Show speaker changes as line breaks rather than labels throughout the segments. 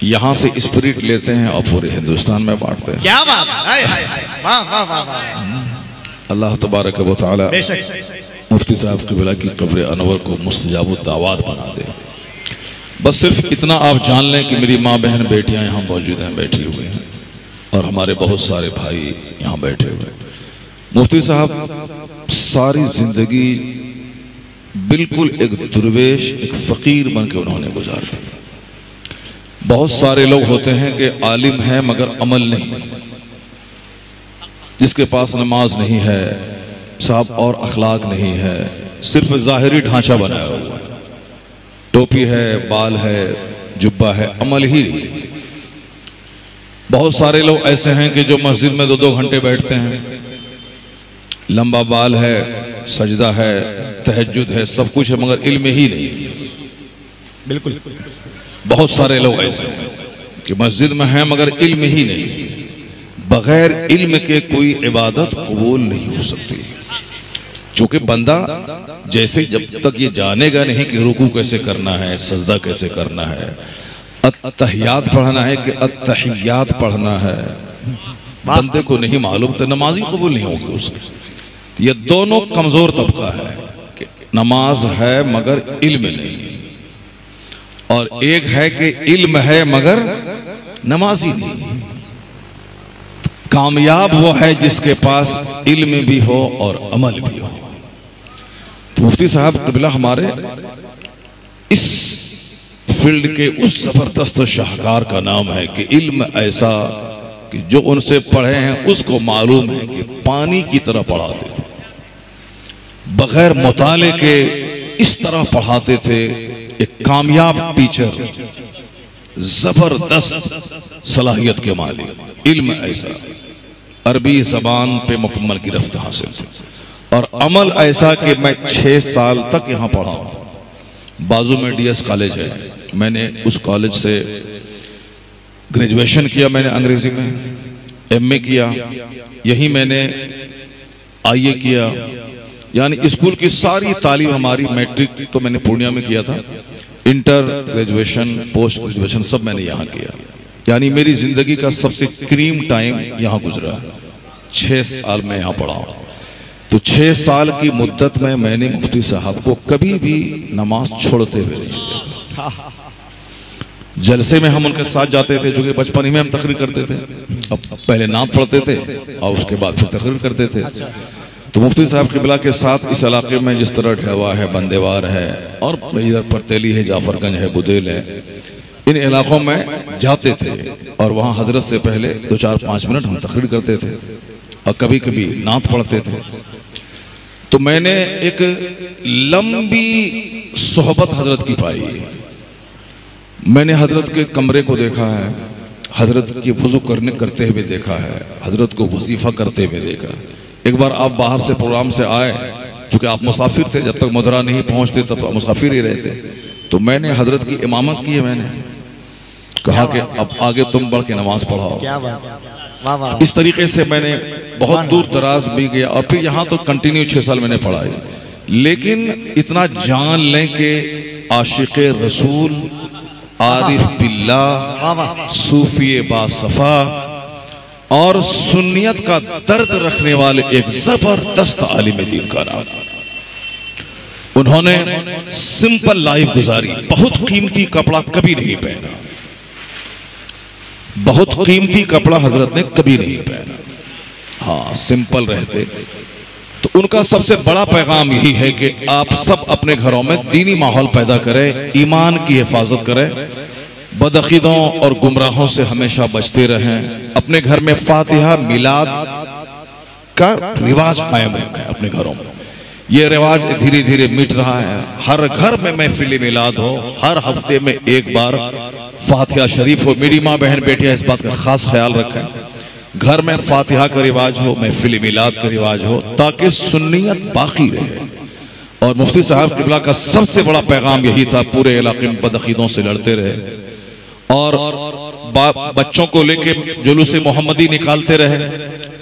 यहाँ से स्पिरिट लेते हैं और पूरे हिंदुस्तान में बांटते हैं।
क्या बात है, वाह वाह वाह वाह।
अल्लाह तबारक व तआला मुफ्ती साहब क़िबला की कब्र अनवर को मुस्तजाब दावत बना दे। बस सिर्फ इतना आप जान लें कि मेरी माँ बहन बेटियां यहाँ मौजूद हैं, बैठी हुई हैं, और हमारे बहुत सारे भाई यहाँ बैठे हुए हैं। मुफ्ती साहब सारी जिंदगी बिल्कुल एक दुर्वेश, एक फ़कीर बन के उन्होंने गुजार दी। बहुत सारे लोग होते हैं कि आलिम हैं मगर अमल नहीं, जिसके पास नमाज नहीं है साहब और अखलाक नहीं है, सिर्फ ज़ाहिरी ढांचा बनाया हुआ है, टोपी है, बाल है, जुब्बा है, अमल ही नहीं। बहुत सारे लोग ऐसे हैं कि जो मस्जिद में 2-2 घंटे बैठते हैं, लंबा बाल है, सजदा है, तहज्जुद है, सब कुछ है, मगर इल्म ही नहीं।
बिल्कुल
बहुत सारे लोग ऐसे हैं कि मस्जिद में हैं मगर इल्म ही नहीं। बगैर इल्म के कोई इबादत कबूल नहीं हो सकती, क्योंकि बंदा जैसे जब तक ये जानेगा नहीं कि रुकू कैसे करना है, सजदा कैसे करना है, अत्तहियात पढ़ना है कि अत्तहियात पढ़ना है, बंदे को नहीं मालूम तो नमाज ही कबूल नहीं होगी उसकी। ये दोनों कमजोर तबका है कि नमाज है मगर इल्म नहीं, और एक है कि इल्म है मगर नमाज ही नहीं। कामयाब वो है जिसके पास इल्म भी हो और अमल भी हो। तो मुफ्ती साहब क़िबला हमारे इस फील्ड के उस जबरदस्त शाहकार का नाम है कि इल्म ऐसा कि जो उनसे पढ़े हैं उसको मालूम है कि पानी की तरह पढ़ाते थे, बगैर मुताले के इस तरह पढ़ाते थे। एक कामयाब टीचर, जबरदस्त सलाहियत के मालिक, इल्म ऐसा, अरबी जबान पे मुकम्मल गिरफ्त हासिल, और अमल ऐसा कि मैं 6 साल तक यहाँ पढ़ा हूँ। बाजू में DS कॉलेज है, मैंने उस कॉलेज से ग्रेजुएशन किया, मैंने अंग्रेजी में MA किया, यही मैंने IA किया, यानी स्कूल की सारी तालीम हमारी, मैट्रिक तो मैंने पूर्णिया में किया था, इंटर, ग्रेजुएशन, पोस्ट ग्रेजुएशन सब मैंने यहाँ किया। यानी मेरी जिंदगी का सबसे क्रीम टाइम यहाँ गुजरा। 6 साल में यहाँ पढ़ा हूँ। तो 6 साल की मुद्दत में मैंने मुफ्ती साहब को कभी भी नमाज छोड़ते हुए नहीं देखा। जलसे में हम उनके साथ जाते थे, चूंकि बचपन ही में हम तकरीर करते थे, अब पहले नाम पढ़ते थे और उसके बाद फिर तकरीर करते थे। तो मुफ्ती साहब क़िबला के साथ इस इलाके में जिस तरह ढेवा है, बंदेवार है, और इधर परतेली है, जाफरगंज है, बुदेल है, इन इलाकों में जाते थे और वहाँ हजरत से पहले 2-4-5 मिनट हम तकरीर करते थे और कभी कभी नात पढ़ते थे। तो मैंने एक लंबी सोहबत हजरत की पाई। मैंने हजरत के कमरे को देखा है, हजरत की वुज़ू करते हुए देखा है, हजरत को वजीफा करते हुए देखा। एक बार आप बाहर से प्रोग्राम से आए, चूंकि आप मुसाफिर थे, जब तक मदरा नहीं पहुंचते तब आप मुसाफिर ही रहते, तो मैंने हजरत की इमामत की है। मैंने कहा कि अब आगे तुम बढ़ के नमाज पढ़ाओ।
क्या बात है, वाह वाह।
इस तरीके से मैंने बहुत दूर दराज भी गया और फिर यहाँ तो कंटिन्यू 6 साल मैंने पढ़ाई। लेकिन इतना जान लें कि आशिक़ रसूल, आरिफ बिल्लाह, सूफी बासफा और सुन्नियत का दर्द रखने वाले एक जबरदस्त आलिम दीन का नाम। उन्होंने सिंपल लाइफ गुजारी, बहुत कीमती कपड़ा कभी नहीं पहना, बहुत कीमती कपड़ा हजरत ने कभी नहीं पहना। हाँ, सिंपल रहते। तो उनका सबसे बड़ा पैगाम यही है कि आप सब अपने घरों में दीनी माहौल पैदा करें, ईमान की हिफाजत करें, बदअकीदों और गुमराहों से हमेशा बचते रहें, अपने घर में फातिहा मिलाद का रिवाज कायम रखें अपने घरों में। ये रिवाज धीरे धीरे मिट रहा है। हर घर में महफिल मिलाद हो, हर हफ्ते में एक बार फातिहा शरीफ हो। मेरी माँ बहन बेटियां इस बात का खास ख्याल रखें, घर में फातिहा का रिवाज हो, महफिल मिलाद का रिवाज हो, ताकि सुन्नियत बाकी रहे। और मुफ्ती साहब क़िबला का सबसे बड़ा पैगाम यही था, पूरे इलाके में बदअकीदों से लड़ते रहे और बच्चों को लेके जुलूस मोहम्मदी निकालते रहे।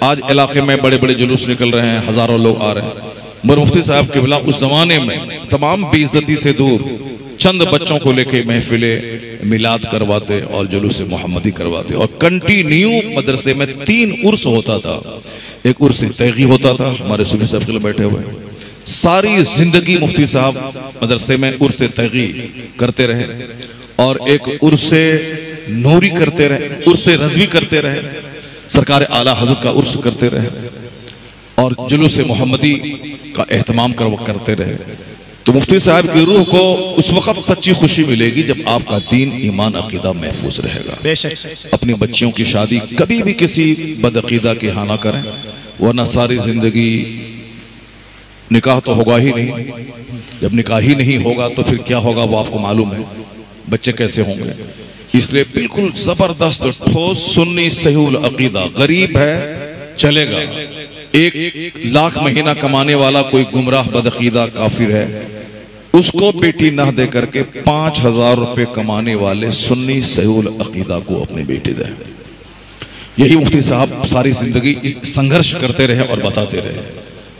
आज इलाके में बड़े बड़े जुलूस निकल रहे हैं, हजारों लोग आ रहे हैं। मगर मुफ्ती साहब क़िबला उस जमाने में तमाम बेइज्जती से दूर चंद बच्चों को लेके महफिले मिलाद करवाते और जुलूस मोहम्मदी करवाते, और कंटिन्यू मदरसे में 3 उर्स होता था। एक उर्स तैगी होता था, हमारे सूफी साहब के बैठे हुए, सारी जिंदगी मुफ्ती साहब मदरसे में उर्स तैगी करते रहे, और एक उर्स नूरी करते रहे, उर्स रज़वी करते रहे, सरकार आला हज़रत का उर्स करते रहे, और जुलूस मोहम्मदी का एहतमाम करते रहे। तो मुफ्ती साहब की रूह को उस वक्त सच्ची खुशी मिलेगी जब आपका दीन, ईमान, अकीदा महफूज रहेगा।
बेशक
अपनी बच्चियों की शादी कभी भी किसी बदअकीदा के यहाँ ना करें, वरना सारी जिंदगी निकाह तो होगा ही नहीं। जब निकाह ही नहीं होगा तो फिर क्या होगा वो आपको मालूम है, बच्चे कैसे होंगे। इसलिए बिल्कुल जबरदस्त ठोस सुन्नी सहीउल अकीदा, गरीब है चलेगा, 1 लाख महीना कमाने वाला कोई गुमराह बदअकीदा काफिर है, उसको बेटी न दे करके 5000 रुपए कमाने वाले सुन्नी सहीउल अकीदा को अपनी बेटी दे। यही मुफ्ती साहब सारी जिंदगी संघर्ष करते रहे और बताते रहे,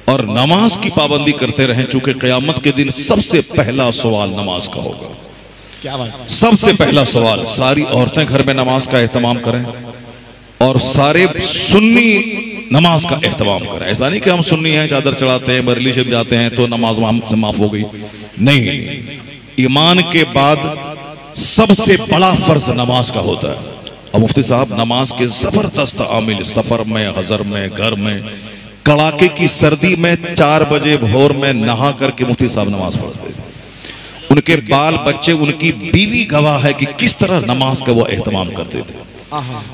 और नमाज की पाबंदी करते रहे, चूंकि क़यामत के दिन सबसे पहला सवाल नमाज का होगा।
क्या बात।
सबसे पहला सवाल, सारी औरतें घर में नमाज का एहतमाम करें और सारे सुन्नी नमाज का एहतमाम करें। ऐसा नहीं कि हम सुन्नी हैं, चादर चढ़ाते हैं, बरेली शरीफ जाते हैं तो नमाज हमसे माफ हो गई, नहीं। ईमान के बाद सबसे बड़ा फर्ज नमाज का होता है। और मुफ्ती साहब नमाज के जबरदस्त आमिल, सफर में, हजर में, घर में, कड़ाके की सर्दी में 4 बजे भोर में नहा करके मुफ्ती साहब नमाज पढ़ते थे। उनके बाल बच्चे, उनकी बीवी गवाह है कि किस तरह नमाज का वो एहतमाम करते थे।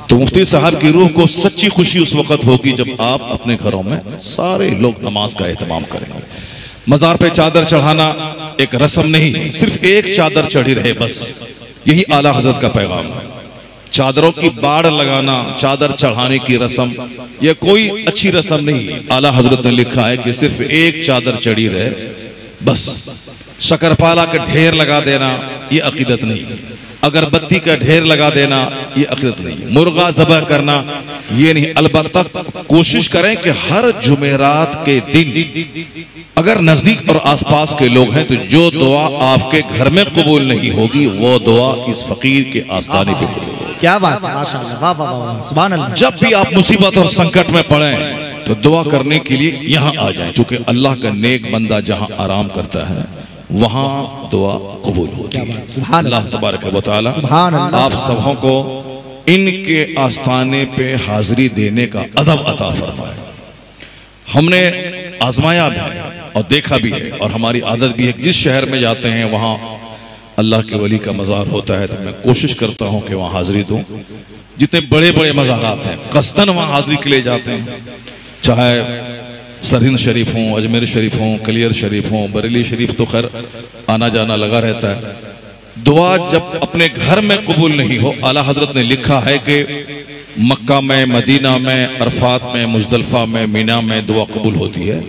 तो मुफ्ती साहब की रूह को सच्ची खुशी उस वक्त होगी जब आप अपने घरों में सारे लोग नमाज का एहतमाम करेंगे। मजार पे चादर चढ़ाना एक रस्म नहीं, सिर्फ एक चादर चढ़ी रहे बस, यही आला हजरत का पैगाम है। चादरों की बाढ़ लगाना, चादर चढ़ाने की रस्म, यह कोई अच्छी रस्म नहीं। आला हजरत ने लिखा है कि सिर्फ एक चादर चढ़ी रहे बस। शकरपाला का ढेर लगा देना ये अकीदत नहीं, अगरबत्ती का ढेर लगा देना ये अकीदत नहीं, मुर्गा ज़बह करना ये नहीं। अलबत्ता कोशिश करें कि हर जुमेरात के दिन अगर नजदीक और आसपास के लोग हैं तो जो दुआ आपके घर में कबूल नहीं होगी वो दुआ इस फकीर के आस्ताने पे कबूल होगी।
क्या बात, माशाअल्लाह, वाह वाह वाह, सुभान अल्लाह।
जब भी आप मुसीबत और संकट में पड़े तो दुआ करने के लिए यहाँ आ जाएं, क्योंकि अल्लाह का नेक बंदा जहाँ आराम करता है वहां दुआ कबूल होती है। अल्लाह तबारक व तआला आप सबों को इनके आस्थाने पे हाजिरी देने का अदब अता फरमाए। हमने आजमाया भी है और देखा भी है, और हमारी आदत भी है, जिस शहर में जाते हैं वहाँ अल्लाह के वली का मज़ार होता है तो मैं कोशिश करता हूँ कि वहाँ हाजिरी दूँ। जितने बड़े बड़े मज़ारात हैं कस्तन वहाँ हाजिरी के लिए जाते हैं, चाहे सरहिंद शरीफ हों, अजमेर शरीफ हों, कलियर शरीफ हों, बरेली शरीफ तो खैर आना जाना लगा रहता है। दुआ जब अपने घर में कबूल नहीं हो, आला हजरत ने लिखा है कि मक्का में, मदीना में, अरफात में, मुजदलफा में, मीना में दुआ कबूल होती है।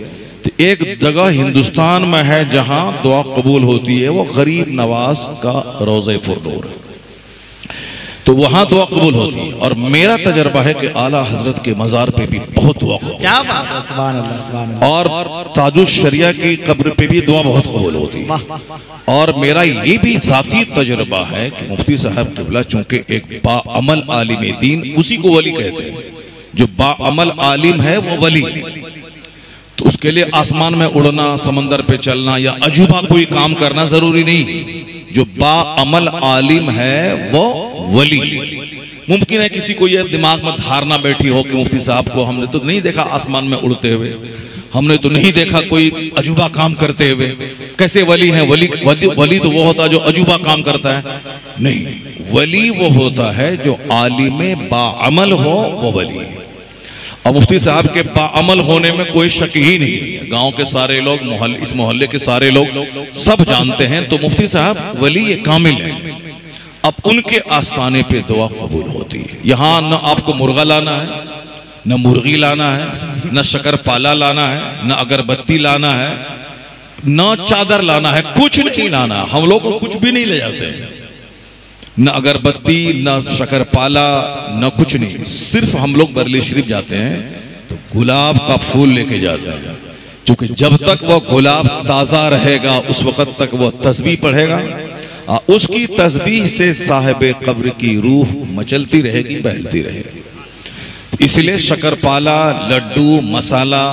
तो एक जगह हिंदुस्तान में है जहां दुआ कबूल होती है, वो गरीब नवाज का रोज़े पुरनूर है, तो वहां दुआ कबूल होती है। और मेरा तजर्बा है कि आला हजरत के मजार पे भी बहुत दुआ कबूल।
क्या बात है, सुभान अल्लाह, सुभान अल्लाह।
और ताजुश शरिया की कब्र पे भी दुआ बहुत कबूल होती है। और मेरा ये भी जाती तजर्बा है कि मुफ्ती साहब क़िबला चूंकि एक बाअमल आलिम दीन, उसी को वली कहते हैं, जो बाअमल आलिम है वो वली है। तो उसके लिए आसमान में उड़ना, समंदर पे चलना या अजूबा कोई काम करना जरूरी नहीं। जो बाअमल आलिम है वो वली। मुमकिन है किसी को यह दिमाग में धारणा बैठी हो कि मुफ्ती साहब को हमने तो नहीं देखा आसमान में उड़ते हुए, हमने तो नहीं देखा कोई अजूबा काम करते हुए, कैसे वली हैं? वली तो वो होता है जो अजूबा काम करता है, नहीं, वली वो होता है जो आलिम बाअमल हो, वो वली है। और मुफ्ती साहब के बाअमल होने में कोई शक ही नहीं है। गांव के सारे लोग, इस मोहल्ले के सारे लोग सब जानते हैं, तो मुफ्ती साहब वली कामिल है। अब उनके आस्थाने पे दुआ कबूल होती है। यहाँ न आपको मुर्गा लाना है, न मुर्गी लाना है, न शकरपाला लाना है, न अगरबत्ती लाना है, न चादर लाना है, कुछ नहीं लाना। हम लोग कुछ भी नहीं ले जाते हैं, न अगरबत्ती, न शकरपाला, न कुछ नहीं। सिर्फ हम लोग बरेली शरीफ जाते हैं तो गुलाब का फूल लेके जाते हैं, क्योंकि जब तक वो गुलाब ताज़ा रहेगा उस वक़्त तक वो तस्बीह पढ़ेगा, उसकी तस्बीह से साहिब कब्र की रूह मचलती रहेगी, बहलती रहेगी। इसलिए शक्करपाला, लड्डू, मसाला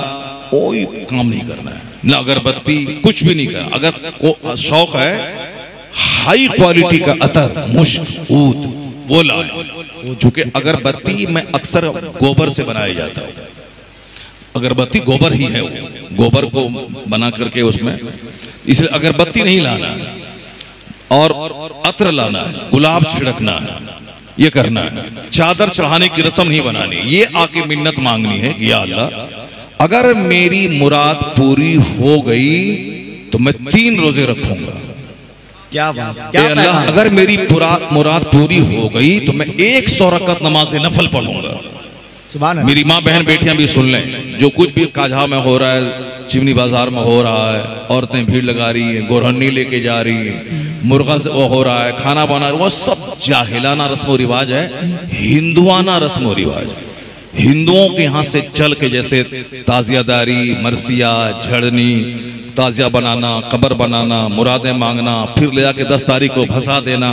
कोई काम नहीं करना है, ना अगरबत्ती, कुछ भी नहीं करना। अगर शौक है हाई क्वालिटी का अतर, मुश्क, ऊद वो लाए, चूंकि अगरबत्ती में अक्सर गोबर से बनाया जाता है। अगरबत्ती गोबर ही है, वो गोबर को बना करके उसमें, इसलिए अगरबत्ती नहीं लाना है और अत्र लाना है, गुलाब छिड़कना है, ये करना है। चादर चढ़ाने की रस्म नहीं बनानी, ये आके मिन्नत मांगनी है कि या अल्लाह अगर मेरी मुराद पूरी हो गई तो मैं 3 रोजे रखूंगा।
क्या बात, क्या
अल्लाह अगर मेरी मुराद पूरी हो गई तो मैं 100 रकअत नमाज नफल पढ़ूंगा। मेरी माँ बहन बेटियां भी सुन लें, जो कुछ भी काझा में हो रहा है, चिमनी बाजार में हो रहा है, औरतें भीड़ लगा रही हैं, गोरहन्नी लेके जा रही हैं, मुर्गा वो हो रहा है, खाना बना रहा है, वो सब जाहिलाना रस्म रिवाज है, हिंदुआना रस्म रिवाज है। हिंदुओं के यहाँ से चल के जैसे ताजियादारी, मरसिया, झड़नी, ताजिया बनाना, कब्र बनाना, मुरादें मांगना, फिर ले जाके 10 तारीख को भसा देना,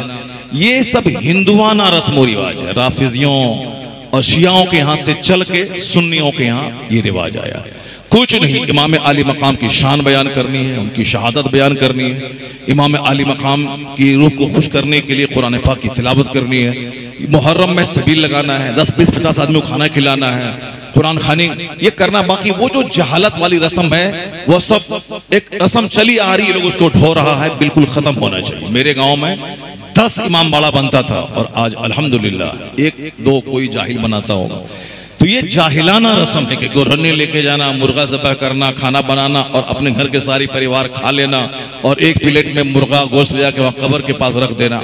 ये सब हिंदुआना रस्म रिवाज है। राफिजियों और शियाओं के यहाँ से चल के सुन्नियों के यहाँ ये रिवाज आया। कुछ नहीं, इमाम आली मकाम की शान बयान करनी है, उनकी शहादत बयान करनी है, इमाम आली मकाम की रूह को खुश करने के लिए कुरान पाक की तिलावत करनी है, मुहर्रम में सबील लगाना है, 10, 20, 50 आदमी को खाना खिलाना है, कुरान खानी ये करना। बाकी वो जो जहालत वाली रस्म है वो सब एक रस्म चली आ रही है, लोग उसको ढो रहा है, बिल्कुल खत्म होना चाहिए। मेरे गाँव में 10 इमाम बाड़ा बनता था और आज अल्हम्दुलिल्लाह 1-2 कोई जाहिल बनाता होगा। तो ये जाहिलाना रस्म है कि गोरहन्नी लेके जाना, मुर्गा ज़बह करना, खाना बनाना और अपने घर के सारी परिवार खा लेना और एक प्लेट में मुर्गा गोश्त ले जाके वहां कब्र के पास रख देना,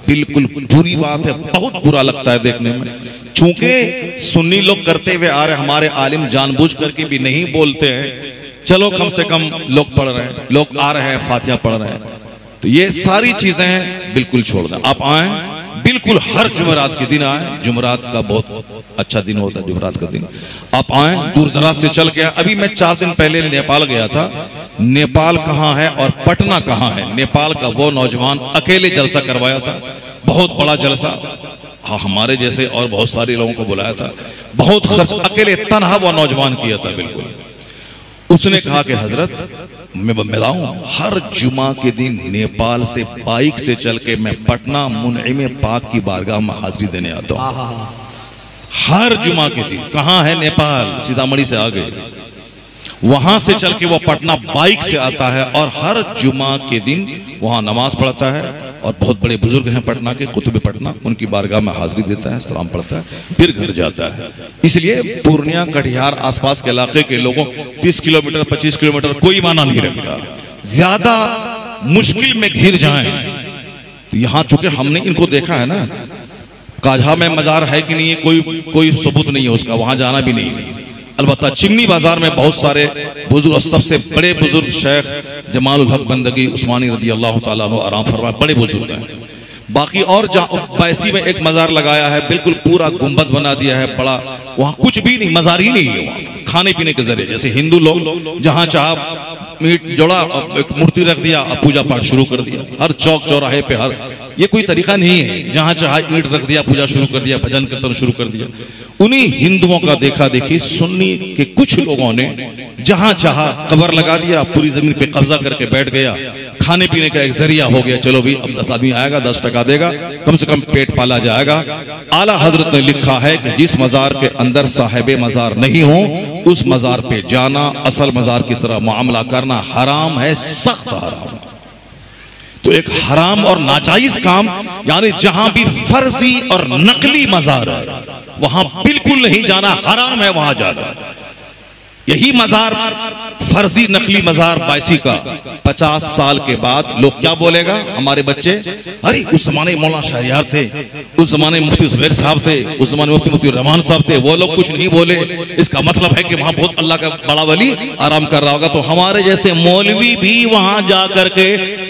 बिल्कुल बुरी बात है, बहुत बुरा लगता है देखने में। चूंकि सुन्नी लोग करते हुए आ रहे, हमारे आलिम जानबूझ करके भी नहीं बोलते हैं, चलो कम से कम लोग पढ़ रहे हैं, लोग आ रहे हैं, फातिहा पढ़ रहे हैं, तो ये सारी चीजें बिल्कुल छोड़ दें। आप आए, बिल्कुल हर जुमेरात के दिन आए, जुमेरात का बहुत अच्छा दिन होता है, जुमेरात का दिन आप आए, दूर दराज से चल के। अभी मैं 4 दिन पहले नेपाल गया था। नेपाल कहाँ है और पटना कहाँ है? नेपाल का वो नौजवान अकेले जलसा करवाया था, बहुत बड़ा जलसा, हाँ हमारे जैसे और बहुत सारे लोगों को बुलाया था, बहुत खर्च, अकेले तनहा वो नौजवान किया था बिल्कुल। उसने कहा कि हजरत मैं बताऊं, हर जुमा के दिन नेपाल से बाइक से चल के मैं पटना मुनइम पाक की बारगाह में हाजिरी देने आता हूं। हर जुमा के दिन। कहाँ है नेपाल? सीतामढ़ी से आगे, वहां से चल के वो पटना बाइक से आता है और हर जुमा के दिन वहां नमाज पढ़ता है। और बहुत बड़े बुजुर्ग हैं पटना के, कुतुब पटना, उनकी बारगाह में हाजिरी देता है, सलाम पढ़ता है, फिर घर जाता है। इसलिए पूर्णिया, कटिहार, आसपास के इलाके के लोगों 30 किलोमीटर 25 किलोमीटर कोई माना नहीं रखता। ज्यादा मुश्किल में घिर जाएं तो यहाँ चूंकि हमने इनको देखा है ना, काझा में मजार है कि नहीं है, कोई सबूत नहीं है उसका, वहां जाना भी नहीं है। अलबत्ता चिमनी बाजार में बहुत सारे बुजुर्ग, और सबसे बड़े बुजुर्ग शेख जमालुल हक बंदगी उस्मानी रदी अल्लाह ताला अन्हु आराम फरमाए, बड़े बुजुर्ग हैं। बाकी और बैसी में एक मजार लगाया है, बिल्कुल पूरा गुंबद बना दिया है बड़ा, वहां कुछ भी नहीं, मजार ही नहीं है वहां, खाने पीने के जरिए। जैसे हिंदू लोग जहां चाह मीट जोड़ा, एक मूर्ति रख दिया, अब पूजा पाठ शुरू कर दिया, हर चौक चौराहे पे, हर, ये कोई तरीका नहीं है। जहां चाह ईंट रख दिया, पूजा शुरू कर दिया, भजन कीर्तन शुरू कर दिया। उन्हीं हिंदुओं का देखा देखी सुन्नी के कुछ लोगों ने जहां चाहा कब्र लगा दिया, पूरी जमीन पे कब्जा करके बैठ गया। खाने पीने का एक जरिया हो गया, चलो भी अब 10 आदमी आएगा, 10 टका देगा, कम से कम पेट पाला जाएगा। आला हजरत ने लिखा है कि जिस मजार के अंदर साहिबे मजार नहीं हो, उस मजार पे जाना, असल मजार की तरह मामला करना हराम है, सख्त हराम। तो एक हराम और नाजायज काम, यानी जहां भी फर्जी और नकली मजार है वहां बिल्कुल नहीं जाना, हराम है वहां जाना। यही मजार, फर्जी नकली मजार बायसी का 50 साल के बाद लोग क्या बोलेगा हमारे बच्चे, अरे उस जमाने मौलाना शहरियार थे, उस जमाने मुफ्ती जुबैर साहब थे, उस जमाने मुफ्ती रहमान साहब थे, वो लोग कुछ नहीं बोले, इसका मतलब है कि वहां बहुत अल्लाह का बड़ा वली आराम कर रहा होगा। तो हमारे जैसे मौलवी भी वहां जा करके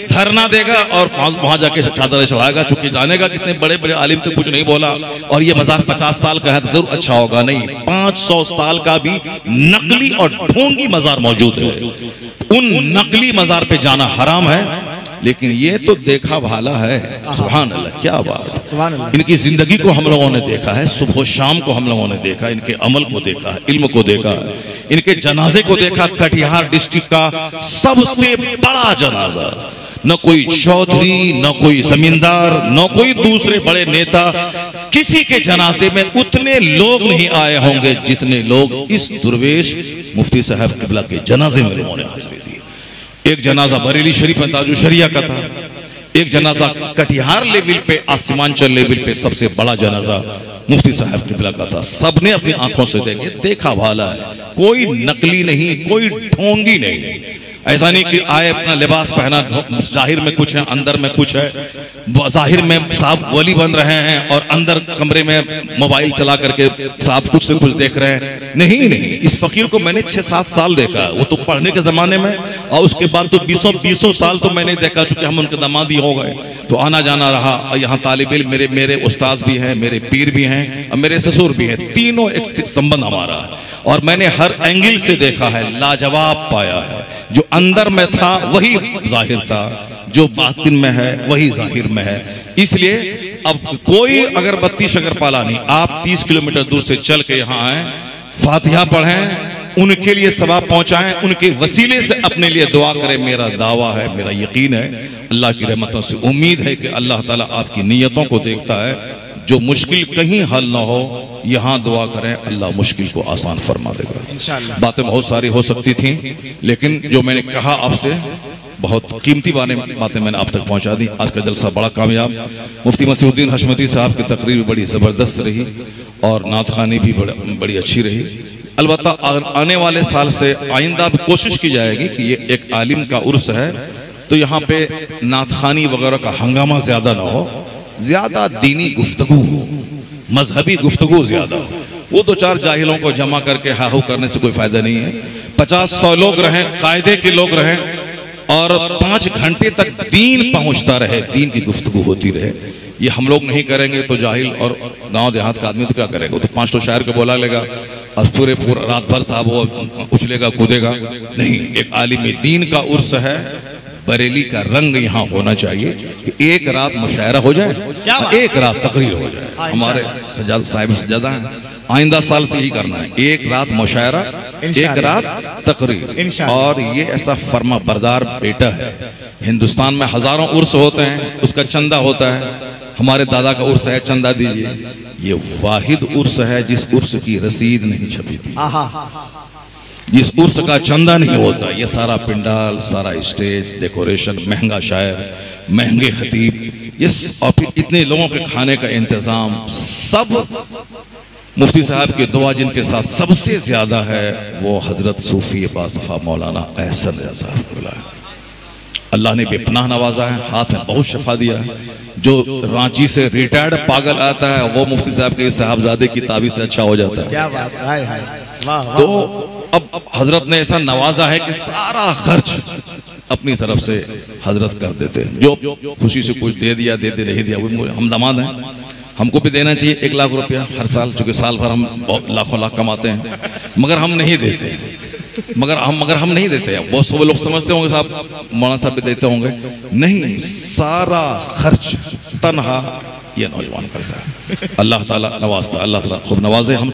धरना देगा और वहां जाके चादर चढ़ाएगा, चूंकि जानेगा कितने बड़े बड़े आलिम थे, कुछ नहीं बोला और ये मजार 50 साल का है तो जरूर अच्छा होगा। नहीं, 500 साल का भी नकली और ढोंगी मजार मौजूद है। उन नकली मजार पे जाना हराम है। लेकिन ये तो देखा भाला है। सुभान अल्लाह, क्या बात।
सुभान अल्लाह।
इनकी जिंदगी को हम लोगों ने देखा है, सुबह शाम को हम लोगों ने देखा, इनके अमल को देखा है, इल्म को देखा है, इनके जनाजे को देखा। कटिहार डिस्ट्रिक्ट का सबसे बड़ा जनाजा, न कोई चौधरी, न कोई जमींदार, न कोई दूसरे बड़े नेता, किसी के जनाजे में उतने लोग नहीं आए होंगे जितने लोग इस दुर्वेश मुफ्ती साहब किबला के जनाजे में लोगों ने हाजिरी दी। एक जनाजा बरेली शरीफ में ताजु शरिया का था, एक जनाजा कटिहार लेवल पे, आसमांचल लेवल पे सबसे बड़ा जनाजा मुफ्ती साहब किबला का था। सबने अपनी आंखों से देखे, देखा भाला है, कोई नकली नहीं, कोई ढोंगी नहीं। ऐसा नहीं कि आए अपना लिबास पहना, जाहिर में कुछ है अंदर में कुछ है, जाहिर में साहब वली बन रहे हैं और अंदर कमरे में मोबाइल चला करके साहब कुछ से कुछ देख रहे हैं। नहीं, इस फकीर को मैंने 6-7 साल देखा, वो तो पढ़ने के जमाने में, और उसके बाद तो 20 साल तो मैंने देखा, चूंकि हम उनके दामादी हो गए तो आना जाना रहा। और यहाँ तालिब इल्म मेरे उस्ताद भी हैं, मेरे पीर भी हैं और मेरे ससुर भी हैं, तीनों एक संबंध हमारा। और मैंने हर एंगल से देखा है, लाजवाब पाया है। जो अंदर में था वही जाहिर था, जो बातिन में है वही जाहिर में है। इसलिए अब कोई अगरबत्ती शक्करपाला नहीं, आप 30 किलोमीटर दूर से चल के यहाँ आए, फातिहा पढ़ें, उनके लिए सवाब पहुंचाएं, उनके वसीले से अपने लिए दुआ करें। मेरा दावा है, मेरा यकीन है, अल्लाह की रहमतों से उम्मीद है कि अल्लाह ताला आपकी नीयतों को देखता है। जो मुश्किल कहीं हल ना हो, यहाँ दुआ करें, अल्लाह मुश्किल को आसान फरमा देगा इंशाअल्लाह। बातें बहुत सारी हो सकती थी, लेकिन जो मैंने कहा आपसे, बहुत कीमती बातें मैंने आप तक पहुंचा दी। आज का जलसा बड़ा कामयाब, मुफ्ती मसीहुद्दीन हशमती साहब की तकरीर भी बड़ी ज़बरदस्त रही और नात खानी भी बड़ी अच्छी रही। अलबत्ता आने वाले साल से आइंदा भी कोशिश की जाएगी कि ये एक आलिम का उर्स है, तो यहाँ पे नात खानी वगैरह का हंगामा ज़्यादा ना हो, ज्यादा दीनी गुफ्तगू हो, मजहबी गुफ्तगू ज्यादा हो। वो 2-4 जाहिलों को जमा करके हाहू करने से कोई फायदा नहीं है। 50-100 लोग रहें, कायदे के लोग रहें और 5 घंटे तक दीन पहुंचता रहे, दीन की गुफ्तगू होती रहे। ये हम लोग नहीं करेंगे तो जाहिल और गांव देहात का आदमी तो क्या करेगा? तो 5 शायर को बोला लेगा और पूरा रात भर साहब वो उछलेगा कूदेगा नहीं। एक आलिम दीन का उर्स है, बरेली का रंग यहाँ होना चाहिए कि एक रात मुशायरा हो जाए, एक रात तकरीर हो जाए। हमारे साहिब सजादा है, आइंदा साल से ही करना है, एक रात मुशायरा, एक रात तकरीर। और ये ऐसा फर्मा बरदार बेटा है। हिंदुस्तान में हजारों उर्स होते हैं, उसका चंदा होता है। हमारे दादा का उर्स है, चंदा दीजिए। ये वाहिद उर्स है जिस उर्स की रसीद नहीं छपी थी, जिस उर्स का चंदा नहीं होता। ये सारा पिंडाल, सारा स्टेज डेकोरेशन, महंगा शायर, महंगे खतीब, ये और फिर इतने लोगों के खाने का इंतजाम, सब मुफ्ती साहब की दुआ जिनके साथ सबसे ज्यादा है वो हजरत सूफी बासफा मौलाना एहसन रज़ा साहब। अल्लाह ने बेपनाह नवाजा है, हाथ में बहुत शफा दिया है। जो रांची से रिटायर्ड पागल आता है वो मुफ्ती साहब के साहबजादे की ताबीज से अच्छा हो जाता है।
क्या बात है।
तो अब हजरत ने ऐसा नवाजा है कि सारा खर्च अपनी तरफ से हजरत कर देते हैं। जो खुशी से कुछ दे दिया, देते नहीं दिया, वो हम दामाद हैं, हमको भी देना चाहिए 1 लाख रुपया हर साल, चूंकि साल भर हम लाखों लाख कमाते हैं, मगर हम नहीं देते। मगर हम नहीं देते। बहुत सब लोग समझते होंगे साहब मौलाना साहब भी देते होंगे, नहीं, सारा खर्च तनहा ये नौजवान करता है। अल्लाह ताला नवाजता, अल्लाह ताला खूब नवाजे हम।